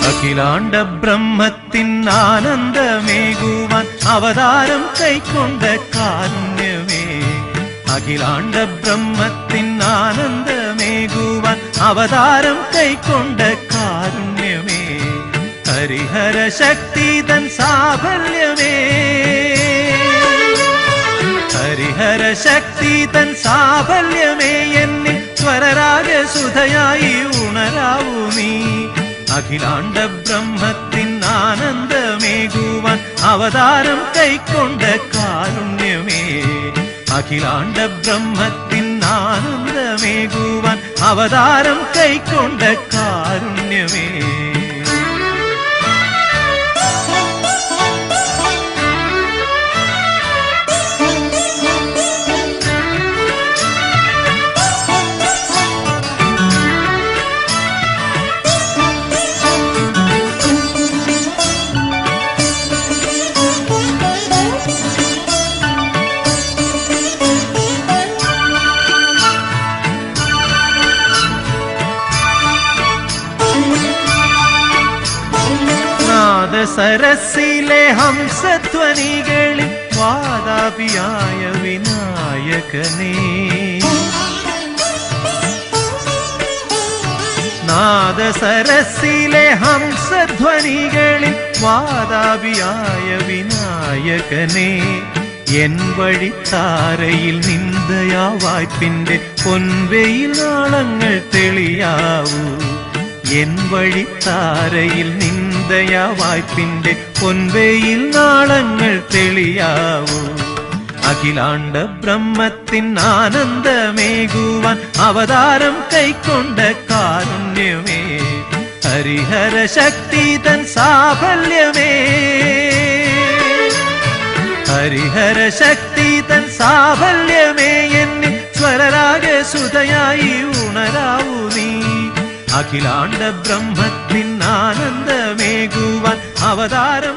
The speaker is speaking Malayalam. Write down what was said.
അഖിലാണ്ട ബ്രഹ്മത്തിൻ ആനന്ദമേകുവാൻ അവതാരം കൈക്കൊണ്ട കാരുണ്യമേ, അഖിലാണ്ട ബ്രഹ്മത്തിൻ ആനന്ദമേകുവാൻ അവതാരം കൈക്കൊണ്ട കാരുണ്യമേ, ഹരിഹര ശക്തി തൻ സാഫല്യമേ, ഹരിഹര ശക്തി തൻ സാഫല്യമേ, എന്നിൽ സ്വരരാഗസുധയായി ഉണരാവൂ നീ. അഖിലാണ്ട ബ്രഹ്മത്തിൻ ആനന്ദമേകുവാൻ അവതാരം കൈക്കൊണ്ട കാരുണ്യമേ, അഖിലാണ്ട ബ്രഹ്മത്തിൻ ആനന്ദമേകുവാൻ അവതാരം കൈക്കൊണ്ട കാരുണ്യമേ. സരസിലെ ഹംസധ്വനികളിൽ വാതാപിയായ വിനായകനേ, നാദസരസിലെ ഹംസധ്വനികളിൽ വാതാപിയായ വിനായകനേ, എൻ വഴിത്താരയിൽ നിന്ദയാ വായ്പിന്റെ പൊൻവെയിൽ നാളങ്ങൾ തെളിയാവൂ, എൻ വഴിത്താരയിൽ നിന്ദയാ വായ്പിന്റെ പൊൻവെയിൽ നാളങ്ങൾ തെളിയാവൂ. അഖിലാണ്ട ബ്രഹ്മത്തിൻ ആനന്ദമേകുവാൻ അവതാരം കൈക്കൊണ്ട കാരുണ്യമേ, ഹരിഹര ശക്തി തൻ സാഫല്യമേ, ഹരിഹര ശക്തി തൻ സാഫല്യമേ, എന്നിൽ സ്വരരാഗസുധയായി ഉണരാവൂ നീ. അഖിലാണ്ട ബ്രഹ്മത്തിൻ ആനന്ദമേകുവാൻ അവതാരം